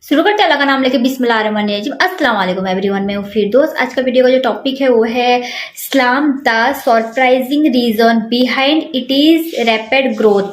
शुरू करते हैं अल्लाह का नाम लेके बिस्मिल्लाहिर्रहमानिर्रहीम। अस्सलाम वालेकुम एवरीवन, मैं हूँ फिरदौस। आज का वीडियो का जो टॉपिक है वो है Islam the surprising reason behind it is rapid growth.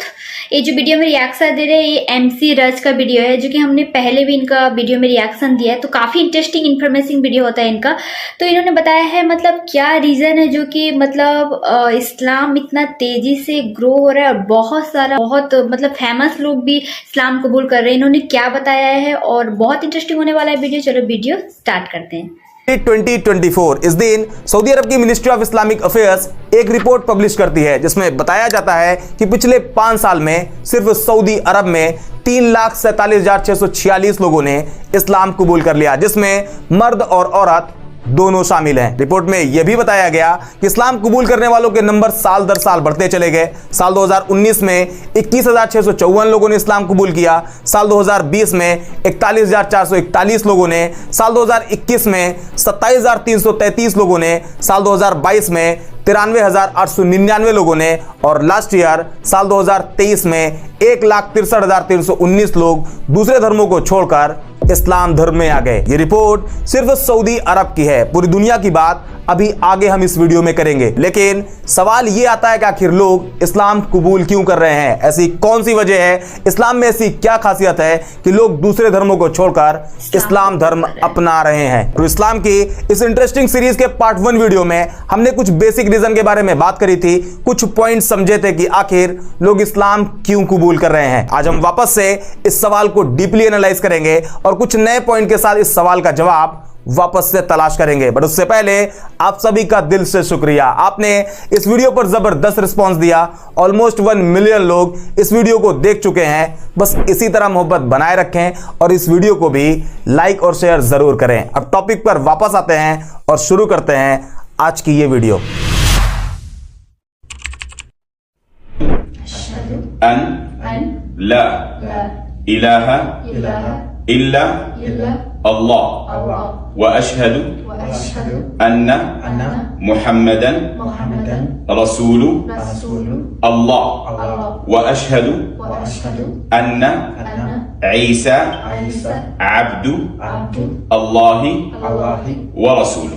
ये जो वीडियो में रिएक्शन दे रहे हैं ये MC रज का वीडियो है, जो कि हमने पहले भी इनका वीडियो में रिएक्शन दिया है, तो काफी इंटरेस्टिंग इन्फॉर्मेटिव वीडियो होता है इनका। तो इन्होंने बताया है मतलब क्या रीजन है जो कि मतलब इस्लाम इतना तेजी से ग्रो हो रहा है और बहुत मतलब फेमस लोग भी इस्लाम कबूल कर रहे हैं। इन्होंने क्या बताया है और बहुत इंटरेस्टिंग होने वाला है वीडियो। चलो वीडियो स्टार्ट करते हैं। 2024 इस दिन सऊदी अरब की मिनिस्ट्री ऑफ इस्लामिक अफेयर्स एक रिपोर्ट पब्लिश करती है जिसमें बताया जाता है कि पिछले 5 साल में सिर्फ सऊदी अरब में 3,47,646 लोगों ने इस्लाम कबूल कर लिया, जिसमें मर्द और औरत दोनों शामिल हैं। रिपोर्ट में यह भी बताया गया कि इस्लाम कबूल करने वालों के नंबर साल दर साल बढ़ते चले गए। साल 2019 में 21,654 लोगों ने इस्लाम कबूल किया, साल 2020 में 41,441 लोगों ने, साल 2021 में 27,333 लोगों ने, साल 2022 में 93,899 लोगों ने और लास्ट ईयर साल 2023 में 1,63,319 लोग दूसरे धर्मों को छोड़कर इस्लाम धर्म में आ गए। ये रिपोर्ट सिर्फ सऊदी अरब की है, पूरी दुनिया की बात अभी आगे हम इस वीडियो में करेंगे। लेकिन सवाल ये आता है कि आखिर लोग इस्लाम कबूल क्यों कर रहे हैं? ऐसी कौन सी वजह है? इस्लाम में ऐसी क्या खासियत है कि लोग दूसरे धर्मों को छोड़कर इस्लाम धर्म अपना रहे हैं? तो इस्लाम की इस इंटरेस्टिंग सीरीज के पार्ट 1 वीडियो में हमने कुछ बेसिक रीजन के बारे में बात करी थी, कुछ पॉइंट समझे थे कि आखिर लोग इस्लाम क्यों कबूल कर रहे हैं। आज हम वापस से इस सवाल को डीपली एनालाइज करेंगे और कुछ नए पॉइंट के साथ इस सवाल का जवाब वापस से तलाश करेंगे। बट उससे पहले आप सभी का दिल से शुक्रिया, आपने इस वीडियो पर जबरदस्त रिस्पांस दिया। ऑलमोस्ट 1 मिलियन लोग इस वीडियो को देख चुके हैं। बस इसी तरह मोहब्बत बनाए रखें और इस वीडियो को भी लाइक और शेयर जरूर करें। अब टॉपिक पर वापस आते हैं और शुरू करते हैं आज की ये वीडियो। अन ला इलाहा इल्ला अल्लाह व अशहदु अन्ना मुहम्मदन रसूलु अल्लाह व अशहदु अन्ना ईसा अब्दु अल्लाहि व रसूलु।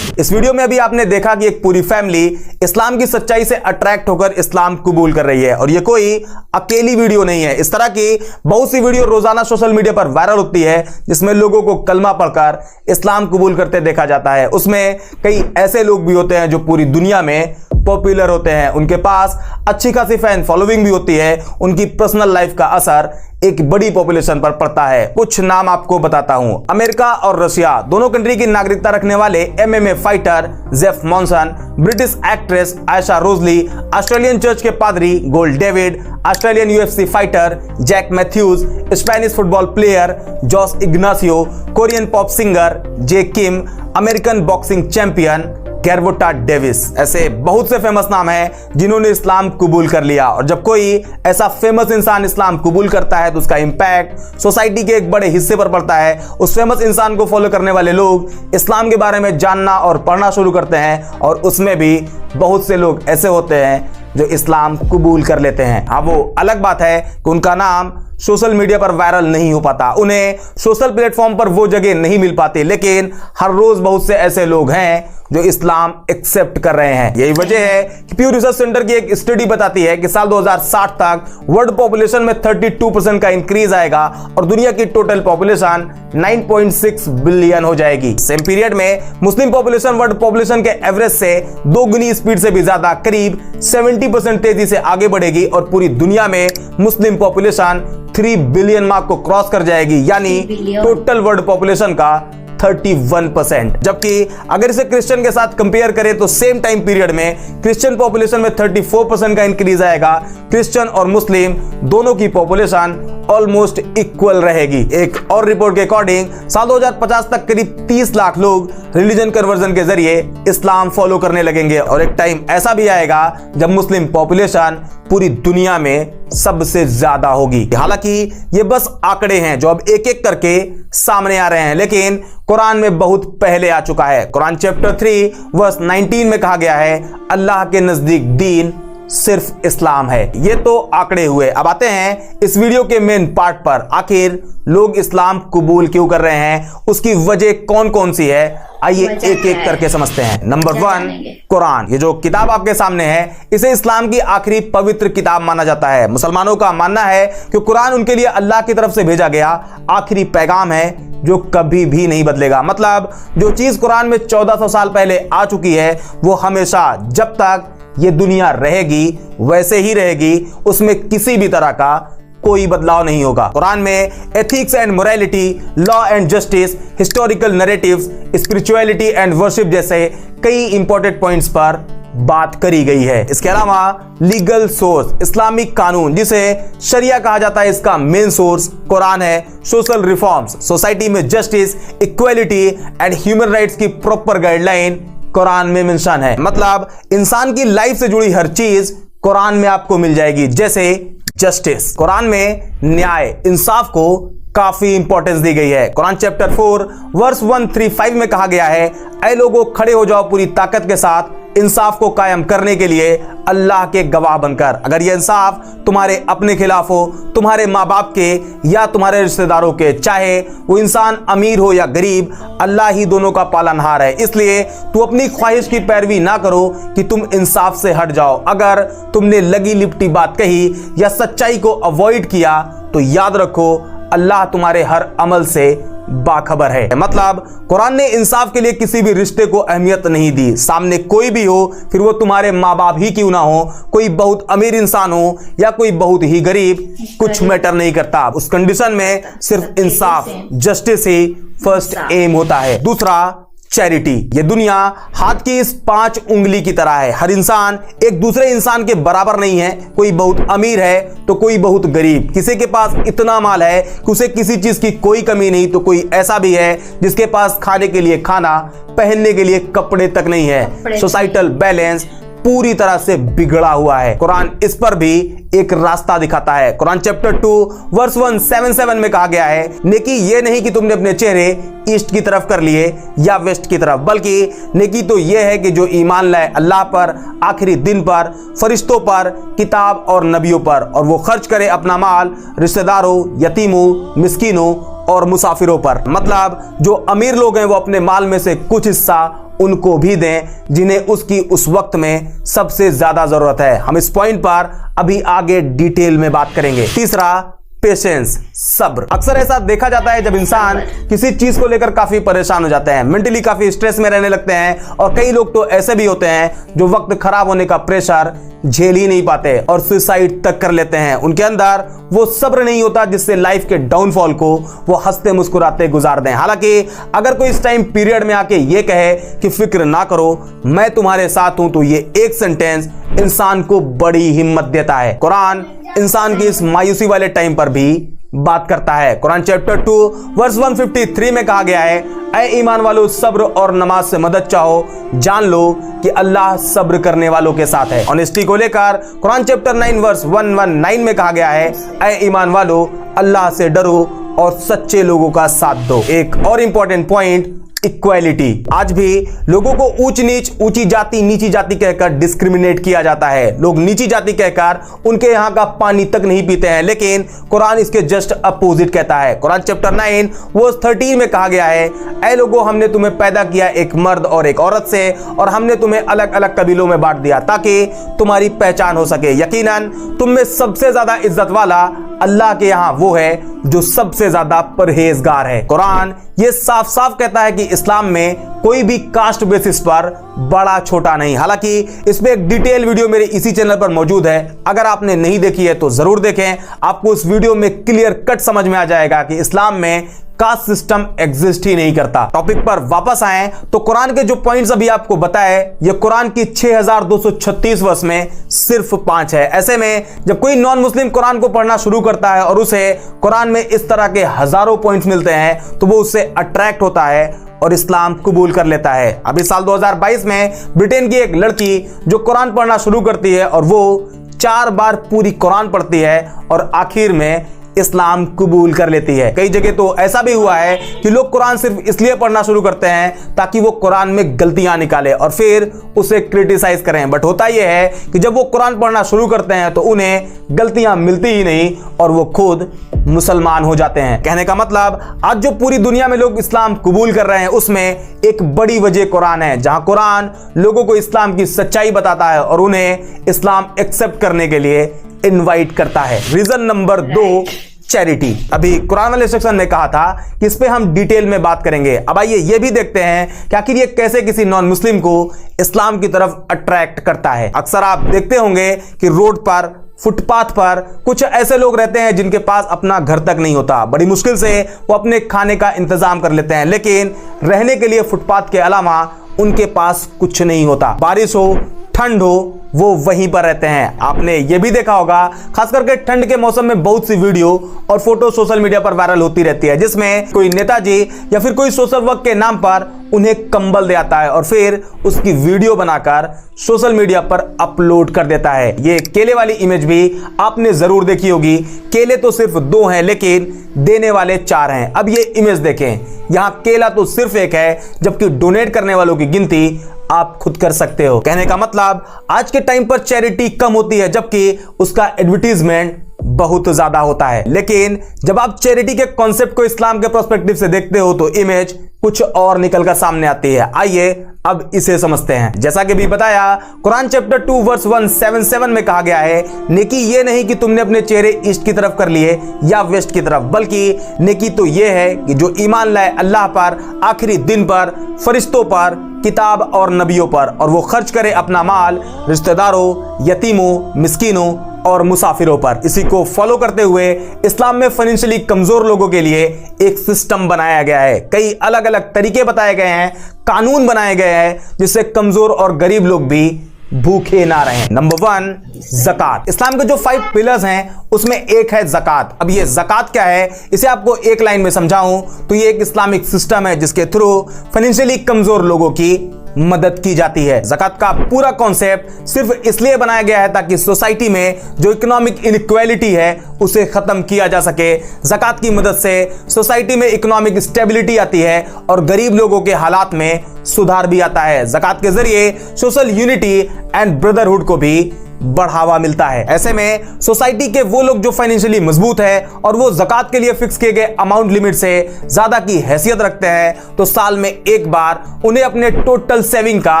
इस वीडियो में अभी आपने देखा कि एक पूरी फैमिली इस्लाम की सच्चाई से अट्रैक्ट होकर इस्लाम कबूल कर रही है और ये कोई अकेली वीडियो नहीं है। इस तरह की बहुत सी वीडियो रोजाना सोशल मीडिया पर वायरल होती है जिसमें लोगों को कलमा पढ़कर इस्लाम कबूल करते देखा जाता है। उसमें कई ऐसे लोग भी होते हैं जो पूरी दुनिया में पॉपुलर होते हैं, उनके पास अच्छी खासी फैन फॉलोइंग भी होती है, उनकी पर्सनल लाइफ का असर एक बड़ी पॉपुलेशन पर पड़ता है। कुछ नाम आपको बताता हूं। अमेरिका और रशिया दोनों कंट्री की नागरिकता रखने वाले MMA fighter Jeff Monson, British actress Aisha Rosalie, Australian church के पादरी Gold David, Australian UFC fighter Jack Matthews, Spanish football player Jose Ignacio, Korean pop singer J Kim, American boxing champion Gervonta Davis. ऐसे बहुत से famous नाम हैं जिन्होंने इस्लाम कबूल कर लिया। और जब कोई ऐसा फेमस इंसान इस्लाम कबूल करता है तो उसका इंपैक्ट सोसाइटी के एक बड़े हिस्से पर पड़ता है। उस फेमस इंसान को फॉलो करने वाले लोग इस्लाम के बारे में जानना और पढ़ना शुरू करते हैं और उसमें भी बहुत से लोग ऐसे होते हैं जो इस्लाम कबूल कर लेते हैं। हाँ, वो अलग बात है कि उनका नाम सोशल मीडिया पर वायरल नहीं हो पाता, उन्हें सोशल प्लेटफॉर्म पर वो जगह नहीं मिल पाती, लेकिन हर रोज बहुत से ऐसे लोग हैं जो इस्लाम एक्सेप्ट कर रहे हैं। यही वजह है कि प्यू रिसर्च सेंटर की एक स्टडी बताती है कि साल 2060 तक वर्ल्ड पॉपुलेशन में 32% का इंक्रीज आएगा और दुनिया की टोटल पॉपुलेशन 9.6 बिलियन हो जाएगी। सेम पीरियड में मुस्लिम पॉपुलेशन वर्ल्ड पॉपुलेशन के एवरेज से 2 गुनी स्पीड से भी ज्यादा करीब 70% तेजी से आगे बढ़ेगी और पूरी दुनिया में मुस्लिम पॉपुलेशन 3 बिलियन मार्क को क्रॉस कर जाएगी, यानी टोटल वर्ल्ड पॉपुलेशन का 31%। जबकि अगर इसे क्रिश्चियन के साथ कंपेयर करें तो सेम टाइम पीरियड में क्रिश्चियन पॉपुलेशन में 34% का इंक्रीज आएगा। क्रिश्चियन और मुस्लिम दोनों की पॉपुलेशन ऑलमोस्ट इक्वल रहेगी। एक और रिपोर्ट के अकॉर्डिंग साल 2050 तक करीब 30 लाख लोग रिलीजन कन्वर्जन के जरिए इस्लाम फॉलो करने लगेंगे और एक टाइम ऐसा भी आएगा जब मुस्लिम पॉपुलेशन पूरी दुनिया में सबसे ज्यादा होगी। हालांकि ये बस आंकड़े हैं जो अब एक एक करके सामने आ रहे हैं, लेकिन कुरान में बहुत पहले आ चुका है। कुरान चैप्टर 3 वर्स 19 में कहा गया है, अल्लाह के नजदीक दीन सिर्फ इस्लाम है। ये तो आंकड़े हुए। अब आते हैं इस वीडियो के मेन पार्ट पर। आखिर लोग इस्लाम कबूल क्यों कर रहे हैं, उसकी वजह कौन कौन सी है, आइए एक एक करके समझते हैं। नंबर 1, कुरान। ये जो किताब आपके सामने है, इसे इस्लाम की आखिरी पवित्र किताब माना जाता है। मुसलमानों का मानना है कि कुरान उनके लिए अल्लाह की तरफ से भेजा गया आखिरी पैगाम है जो कभी भी नहीं बदलेगा। मतलब जो चीज कुरान में 1400 साल पहले आ चुकी है वो हमेशा, जब तक ये दुनिया रहेगी वैसे ही रहेगी, उसमें किसी भी तरह का कोई बदलाव नहीं होगा। कुरान में ethics and morality, law and justice, historical narratives, spirituality and worship जैसे कई इंपॉर्टेंट पॉइंट्स पर बात करी गई है। इसके अलावा लीगल सोर्स, इस्लामिक कानून जिसे शरिया कहा जाता है, इसका मेन सोर्स कुरान है। सोशल रिफॉर्म्स, सोसाइटी में justice, equality and human rights की प्रॉपर गाइडलाइन कुरान में मेंशन है। मतलब इंसान की लाइफ से जुड़ी हर चीज कुरान में आपको मिल जाएगी। जैसे जस्टिस, कुरान में न्याय, इंसाफ को काफी इंपॉर्टेंस दी गई है। कुरान चैप्टर 4 वर्स 135 में कहा गया है, ऐ लोगों खड़े हो जाओ पूरी ताकत के साथ इंसाफ को कायम करने के लिए अल्लाह के गवाह बनकर। अगर यह इंसाफ तुम्हारे अपने खिलाफ हो, तुम्हारे माँ बाप के या तुम्हारे रिश्तेदारों के, चाहे वो इंसान अमीर हो या गरीब, अल्लाह ही दोनों का पालनहार है। इसलिए तू अपनी ख्वाहिश की पैरवी ना करो कि तुम इंसाफ से हट जाओ। अगर तुमने लगी लिपटी बात कही या सच्चाई को अवॉइड किया तो याद रखो अल्लाह तुम्हारे हर अमल से बाखबर है। मतलब कुरान ने इंसाफ के लिए किसी भी रिश्ते को अहमियत नहीं दी। सामने कोई भी हो, फिर वो तुम्हारे माँ बाप ही क्यों ना हो, कोई बहुत अमीर इंसान हो या कोई बहुत ही गरीब, कुछ मैटर नहीं करता। उस कंडीशन में सिर्फ इंसाफ, जस्टिस ही फर्स्ट एम होता है। दूसरा, चैरिटी। ये दुनिया हाथ की इस 5 उंगली की तरह है। हर इंसान एक दूसरे इंसान के बराबर नहीं है। कोई बहुत अमीर है तो कोई बहुत गरीब। किसी के पास इतना माल है कि उसे किसी चीज की कोई कमी नहीं, तो कोई ऐसा भी है जिसके पास खाने के लिए खाना, पहनने के लिए कपड़े तक नहीं है। सोसाइटल बैलेंस पूरी तरह से बिगड़ा हुआ है। कुरान इस पर भी एक रास्ता दिखाता है। कुरान चैप्टर 2 वर्स 177 में कहा गया है, नेकी ये नहीं कि तुमने अपने चेहरे ईस्ट की तरफ कर लिए या वेस्ट की तरफ, बल्कि नेकी तो यह है कि जो ईमान लाए अल्लाह पर, आखिरी दिन पर, फरिश्तों पर, किताब और नबियों पर, और वो खर्च करे अपना माल रिश्तेदारों, यतीमों, मिस्कीनों और मुसाफिरों पर। मतलब जो अमीर लोग हैं वो अपने माल में से कुछ हिस्सा उनको भी दें जिन्हें उसकी उस वक्त में सबसे ज्यादा जरूरत है। हम इस पॉइंट पर अभी आगे डिटेल में बात करेंगे। तीसरा, पेशेंस, सब्र। अक्सर ऐसा देखा जाता है जब इंसान किसी चीज को लेकर काफी परेशान हो जाते हैं, मेंटली काफी स्ट्रेस में रहने लगते हैं, और कई लोग तो ऐसे भी होते हैं जो वक्त खराब होने का प्रेशर झेल ही नहीं पाते और सुसाइड तक कर लेते हैं। उनके अंदर वो सब्र नहीं होता जिससे लाइफ के डाउनफॉल को वो हंसते मुस्कुराते गुजार दें। हालांकि अगर कोई इस टाइम पीरियड में आके ये कहे कि फिक्र ना करो, मैं तुम्हारे साथ हूं, तो ये एक सेंटेंस इंसान को बड़ी हिम्मत देता है। कुरान इंसान की इस मायूसी वाले टाइम पर भी बात करता है। कुरान चैप्टर 2 वर्स 153 में कहा गया है, ऐ ईमान वालों सब्र और नमाज से मदद चाहो, जान लो कि अल्लाह सब्र करने वालों के साथ है। ऑनेस्टी को लेकर कुरान चैप्टर 9 वर्स 119 में कहा गया है, ऐ ईमान वालों अल्लाह से डरो और सच्चे लोगों का साथ दो। एक और इंपॉर्टेंट पॉइंट, इक्वालिटी। आज भी लोगों को ऊंच नीच, ऊंची जाति नीची जाति कहकर डिस्क्रिमिनेट किया जाता है। लोग नीची जाति कहकर उनके यहाँ का पानी तक नहीं पीते हैं, लेकिन कुरान इसके जस्ट अपोजिट कहता है। कुरान चैप्टर 9 वर्स 13 में कहा गया है, ऐ लोगों हमने तुम्हें पैदा किया एक मर्द और एक औरत से, और हमने तुम्हें अलग अलग कबीलों में बांट दिया ताकि तुम्हारी पहचान हो सके। यकीनन तुम में सबसे ज्यादा इज्जत वाला अल्लाह के यहाँ वो है जो सबसे ज्यादा परहेजगार है। कुरान ये साफ साफ कहता है कि इस्लाम में कोई भी कास्ट बेसिस पर बड़ा छोटा नहीं। हालांकि इसमें एक डिटेल वीडियो मेरे इसी चैनल पर मौजूद है, अगर आपने नहीं देखी है तो जरूर देखें। आपको इस वीडियो में क्लियर कट समझ में आ जाएगा कि इस्लाम में कास्ट सिस्टम एग्जिस्ट ही नहीं करता। टॉपिक पर वापस आए तो कुरान के जो पॉइंट्स अभी आपको बताए, ये कुरान की 6236 वर्ष में सिर्फ 5 है। ऐसे में जब कोई नॉन मुस्लिम कुरान को पढ़ना शुरू करता है और उसे कुरान में इस तरह के हजारों पॉइंट्स मिलते हैं तो वो उससे अट्रैक्ट होता है और इस्लाम कबूल कर लेता है। अभी साल 2022 में ब्रिटेन की एक लड़की जो कुरान पढ़ना शुरू करती है और वो 4 बार पूरी कुरान पढ़ती है और आखिर में इस्लाम कबूल कर लेती है। कई जगह तो ऐसा भी हुआ है कि लोग कुरान सिर्फ इसलिए पढ़ना शुरू करते हैं ताकि वो कुरान में गलतियां निकाले और फिर उसे क्रिटिसाइज करें। बट होता यह है कि जब वो कुरान पढ़ना शुरू करते हैं तो उन्हें गलतियां मिलती ही नहीं और वो खुद मुसलमान हो जाते हैं। कहने का मतलब आज जो पूरी दुनिया में लोग इस्लाम कबूल कर रहे हैं उसमें एक बड़ी वजह कुरान है, जहां कुरान लोगों को इस्लाम की सच्चाई बताता है और उन्हें इस्लाम एक्सेप्ट करने के लिए इनवाइट करता है। Reason number 2, charity. अभी कुरान वाले सेक्शन में कहा था कि इस पे हम डिटेल में बात करेंगे। अब आइए ये भी देखते हैं कि आखिर ये कैसे किसी नॉन मुस्लिम को इस्लाम की तरफ अट्रैक्ट करता है। अक्सर आप देखते होंगे कि रोड पर, फुटपाथ पर कुछ ऐसे लोग रहते हैं जिनके पास अपना घर तक नहीं होता। बड़ी मुश्किल से वो अपने खाने का इंतजाम कर लेते हैं, लेकिन रहने के लिए फुटपाथ के अलावा उनके पास कुछ नहीं होता। बारिश हो, ठंड हो, वो वहीं पर रहते हैं। आपने ये भी देखा होगा, खास करके ठंड के मौसम में बहुत सी वीडियो और फोटो सोशल मीडिया पर वायरल होती रहती है जिसमें कोई नेताजी या फिर कोई सोशल वर्क के नाम पर उन्हें कंबल दे आता है और फिर उसकी वीडियो बनाकर सोशल मीडिया पर अपलोड कर देता है। ये केले वाली इमेज भी आपने जरूर देखी होगी। केले तो सिर्फ 2 हैं लेकिन देने वाले 4 हैं। अब ये इमेज देखें, यहां केला तो सिर्फ 1 है जबकि डोनेट करने वालों की गिनती आप खुद कर सकते हो। कहने का मतलब आज के टाइम पर चैरिटी कम होती है जबकि उसका एडवर्टीजमेंट बहुत ज्यादा होता है। लेकिन जब आप चैरिटी के कॉन्सेप्ट को इस्लाम के पर्सपेक्टिव से देखते हो तो इमेज कुछ और निकलकर सामने आती है। आइए अब इसे समझते हैं। जैसा कि भी बताया, कुरान चैप्टर 2 वर्स 177 में कहा गया है, नेकी ये नहीं कि तुमने अपने चेहरे ईस्ट की तरफ कर लिए या वेस्ट की तरफ, बल्कि नेकी तो ये है कि जो ईमान लाए अल्लाह पर, आखिरी दिन पर, फरिश्तों पर, किताब और नबियों पर, और वो खर्च करे अपना माल रिश्तेदारों, यतीमों, मिस्कीनों और मुसाफिरों पर। इसी को फॉलो करते हुए इस्लाम में फाइनेंशियली कमजोर लोगों के लिए एक सिस्टम बनाया गया है। कई अलग अलग तरीके बताए गए हैं, कानून बनाए गए हैं जिससे कमजोर और गरीब लोग भी भूखे ना रहें। नंबर 1, ज़कात। इस्लाम के जो 5 पिलर्स हैं उसमें एक है ज़कात। अब ये ज़कात क्या है, इसे आपको एक लाइन में समझाऊं तो ये एक इस्लामिक सिस्टम है जिसके थ्रू फाइनेंशियली कमजोर लोगों की मदद की जाती है। ज़कात का पूरा कॉन्सेप्ट सिर्फ इसलिए बनाया गया है ताकि सोसाइटी में जो इकोनॉमिक इनइक्वालिटी है उसे खत्म किया जा सके। ज़कात की मदद से सोसाइटी में इकोनॉमिक स्टेबिलिटी आती है और गरीब लोगों के हालात में सुधार भी आता है। ज़कात के जरिए सोशल यूनिटी एंड ब्रदरहुड को भी बढ़ावा मिलता है। ऐसे में सोसाइटी के वो लोग जो फाइनेंशियली मजबूत है और वो ज़कात के लिए फिक्स किए गए अमाउंट लिमिट से ज्यादा की हैसियत रखते हैं तो साल में एक बार उन्हें अपने टोटल सेविंग का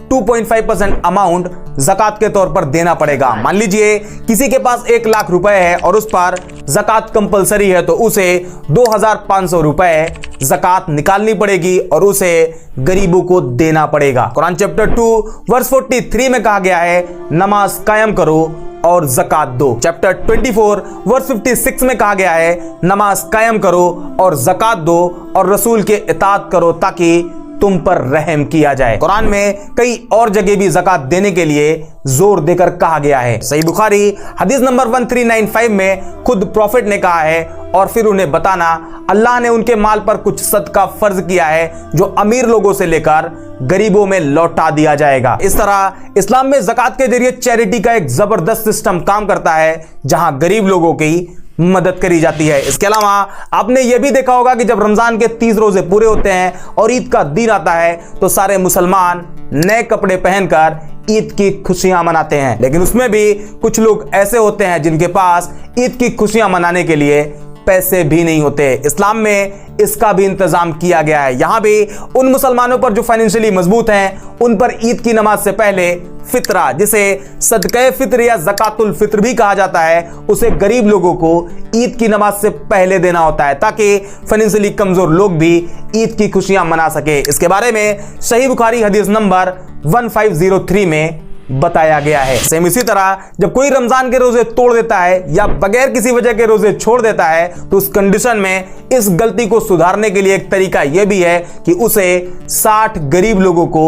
2.5% अमाउंट ज़कात के तौर पर देना पड़ेगा। मान लीजिए किसी के पास 1 लाख रुपए है और उस पर ज़कात कंपलसरी है तो उसे 2,500 रुपए ज़कात निकालनी पड़ेगी और उसे गरीबों को देना पड़ेगा। कुरान चैप्टर 2 वर्स 43 में कहा गया है, नमाज कायम करो और ज़कात दो। चैप्टर 24 वर्स 56 में कहा गया है, नमाज कायम करो और ज़कात दो और रसूल के इताअत करो ताकि तुम पर रहम किया जाए। कुरान में कई और जगह भी ज़कात देने के लिए जोर देकर कहा गया है। सही बुखारी हदीस नंबर 1395 में खुद प्रॉफिट ने कहा है, और फिर उन्हें बताना, अल्लाह ने उनके माल पर कुछ सदका फर्ज किया है जो अमीर लोगों से लेकर गरीबों में लौटा दिया जाएगा। इस तरह इस्लाम में ज़कात के जरिए चैरिटी का एक जबरदस्त सिस्टम काम करता है जहां गरीब लोगों की मदद करी जाती है। इसके अलावा आपने यह भी देखा होगा कि जब रमजान के 30 रोजे पूरे होते हैं और ईद का दिन आता है तो सारे मुसलमान नए कपड़े पहनकर ईद की खुशियां मनाते हैं। लेकिन उसमें भी कुछ लोग ऐसे होते हैं जिनके पास ईद की खुशियां मनाने के लिए पैसे भी नहीं होते। इस्लाम में इसका भी इंतजाम किया गया है। यहां भी उन मुसलमानों पर जो फाइनेंशियली मजबूत हैं उन पर ईद की नमाज से पहले फितरा, जिसे सदक़े फित्र या ज़कातुल फित्र भी कहा जाता है, उसे गरीब लोगों को ईद की नमाज से पहले देना होता है ताकि फाइनेंशियली कमजोर लोग भी ईद की खुशियां मना सके। इसके बारे में सही बुखारी हदीस नंबर 1503 में बताया गया है। सेम इसी तरह जब कोई रमजान के रोजे तोड़ देता है या बगैर किसी वजह के रोजे छोड़ देता है तो उस कंडीशन में इस गलती को सुधारने के लिए एक तरीका यह भी है कि उसे 60 गरीब लोगों को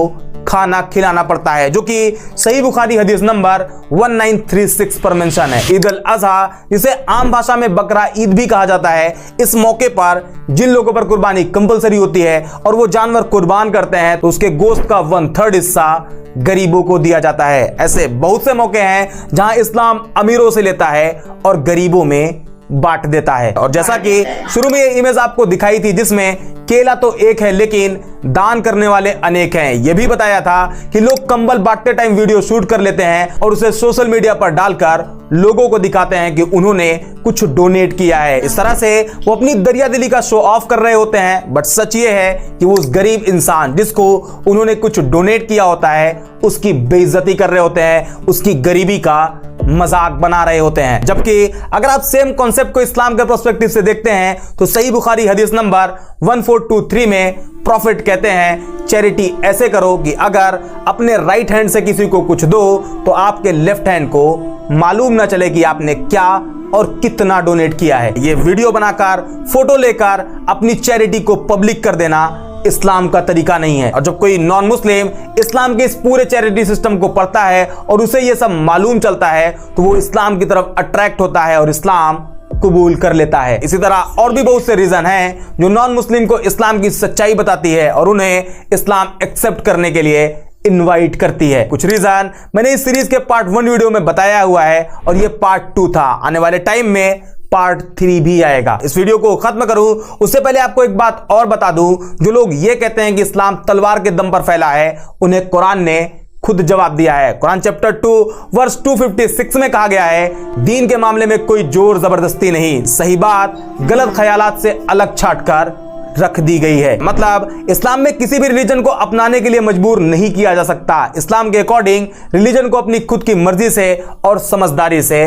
खाना खिलाना पड़ता है, जो कि सही बुखारी हदीस नंबर 1936 पर मेंशन है। ईद अल अज़हा, जिसे आम भाषा में बकरा ईद भी कहा जाता है, इस मौके पर जिन लोगों पर कुर्बानी कंपलसरी होती है और वो जानवर कुर्बान करते हैं तो उसके गोश्त का 1/3 हिस्सा गरीबों को दिया जाता है। ऐसे बहुत से मौके हैं जहां इस्लाम अमीरों से लेता है और गरीबों में बांट देता है। और जैसा कि शुरू में ये इमेज आपको दिखाई थी जिसमें केला तो एक है लेकिन दान करने वाले अनेक हैं, यह भी बताया था कि लोग कंबल बांटते टाइम वीडियो शूट कर लेते हैं और उसे सोशल मीडिया पर डालकर लोगों को दिखाते हैं कि उन्होंने कुछ डोनेट किया है। इस तरह से वो अपनी दरिया दिली का शो ऑफ कर रहे होते हैं, बट सच ये है कि वो उस गरीब इंसान जिसको उन्होंने कुछ डोनेट किया होता है उसकी बेइज्जती कर रहे होते हैं, उसकी गरीबी का मजाक बना रहे होते हैं। जबकि अगर आप सेम कॉन्सेप्ट को इस्लाम के पर्सपेक्टिव से देखते हैं तो सही बुखारी हदीस नंबर 1423 में प्रॉफिट कहते हैं चैरिटी ऐसे करो कि अगर अपने राइट हैंड से किसी को कुछ दो तो आपके लेफ्ट हैंड को मालूम ना चले कि आपने क्या और कितना डोनेट किया है। ये वीडियो बनाकर फोटो लेकर अपनी चैरिटी को पब्लिक कर देना इस्लाम का तरीका नहीं है। और जब कोई नॉन मुस्लिम इस्लाम के इस पूरे चैरिटी सिस्टम को पढ़ता है और उसे ये सब मालूम चलता है तो वो इस्लाम की तरफ अट्रैक्ट होता है और इस्लाम कबूल कर लेता है। इसी तरह और भी बहुत से रीजन हैं जो नॉन मुस्लिम को इस्लाम की सच्चाई बताती है और उन्हें इस्लाम एक्सेप्ट करने के लिए इनवाइट करती है। कुछ रीजन मैंने इस सीरीज के पार्ट 1 वीडियो में बताया हुआ है और ये पार्ट 2 था। आने वाले टाइम में पार्ट 3 भी आएगा। इस वीडियो को खत्म करूं उससे पहले आपको एक बात और बता दूं, जो लोग ये कहते हैं कि इस्लाम तलवार के दम पर फैला है उन्हें कुरान ने खुद जवाब दिया है। कुरान चैप्टर 2 वर्स 256 में कहा गया है दीन के मामले में कोई जोर जबरदस्ती नहीं, सही बात गलत ख्यालात से अलग छांटकर रख दी गई है। मतलब इस्लाम में किसी भी रिलीजन को अपनाने के लिए मजबूर नहीं किया जा सकता। इस्लाम के अकॉर्डिंग रिलीजन को अपनी खुद की मर्जी से और समझदारी से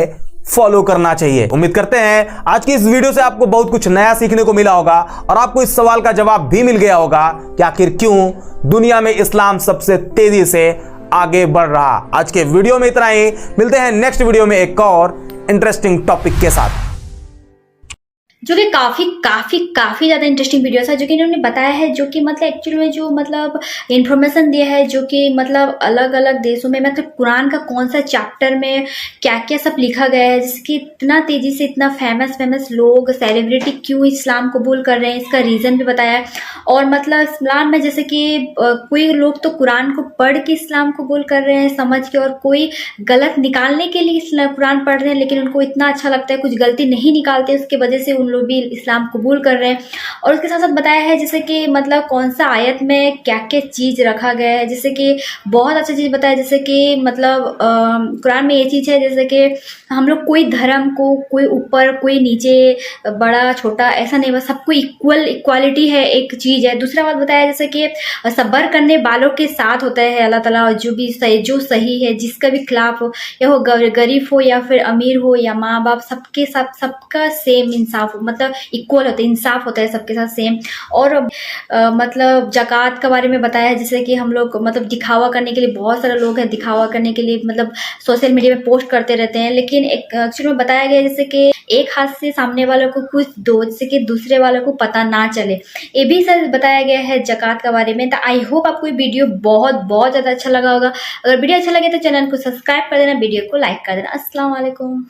फॉलो करना चाहिए। उम्मीद करते हैं आज की इस वीडियो से आपको बहुत कुछ नया सीखने को मिला होगा और आपको इस सवाल का जवाब भी मिल गया होगा कि आखिर क्यों दुनिया में इस्लाम सबसे तेजी से आगे बढ़ रहा। आज के वीडियो में इतना ही, मिलते हैं नेक्स्ट वीडियो में एक और इंटरेस्टिंग टॉपिक के साथ, जो कि काफ़ी ज़्यादा इंटरेस्टिंग वीडियोस है जो कि इन्होंने बताया है, जो कि मतलब एक्चुअली में जो मतलब इन्फॉर्मेशन दिया है, जो कि मतलब अलग अलग देशों में मतलब कुरान का कौन सा चैप्टर में क्या क्या सब लिखा गया है, जिसकी इतना तेज़ी से इतना फेमस लोग सेलिब्रिटी क्यों इस्लाम कबूल कर रहे हैं, इसका रीज़न भी बताया है। और मतलब इस्लाम में जैसे कि कोई लोग तो कुरान को पढ़ के इस्लाम कबूल कर रहे हैं समझ के, और कोई गलत निकालने के लिए कुरान पढ़ रहे हैं, लेकिन उनको इतना अच्छा लगता है कुछ गलती नहीं निकालते, उसकी वजह से लोग भी इस्लाम कबूल कर रहे हैं। और उसके साथ साथ बताया है जैसे कि मतलब कौन सा आयत में क्या क्या चीज़ रखा गया है, जैसे कि बहुत अच्छा चीज़ बताया, जैसे कि मतलब कुरान में ये चीज़ है जैसे कि हम लोग कोई धर्म को कोई ऊपर कोई नीचे बड़ा छोटा ऐसा नहीं, बस सबको इक्वालिटी है, एक चीज़ है। दूसरा बात बताया जैसे कि सब्र करने वालों के साथ होता है अल्लाह ताला, और जो सही है जिसका भी खिलाफ हो, या वो गरीब हो या फिर अमीर हो या माँ बाप, सबके साथ सबका सेम इंसाफ मतलब इक्वल होता है, इंसाफ होता है सबके साथ सेम। और मतलब ज़कात के बारे में बताया है जैसे कि हम लोग मतलब दिखावा करने के लिए, बहुत सारे लोग हैं दिखावा करने के लिए मतलब सोशल मीडिया में पोस्ट करते रहते हैं, लेकिन एक एक्चुअली में बताया गया जैसे कि एक हाथ से सामने वालों को कुछ दो जैसे कि दूसरे वालों को पता ना चले, ये भी सर बताया गया है ज़कात के बारे में। तो आई होप आपको ये वीडियो बहुत ज़्यादा अच्छा लगा होगा। अगर वीडियो अच्छा लगे तो चैनल को सब्सक्राइब कर देना, वीडियो को लाइक कर देना। अस्सलाम वालेकुम।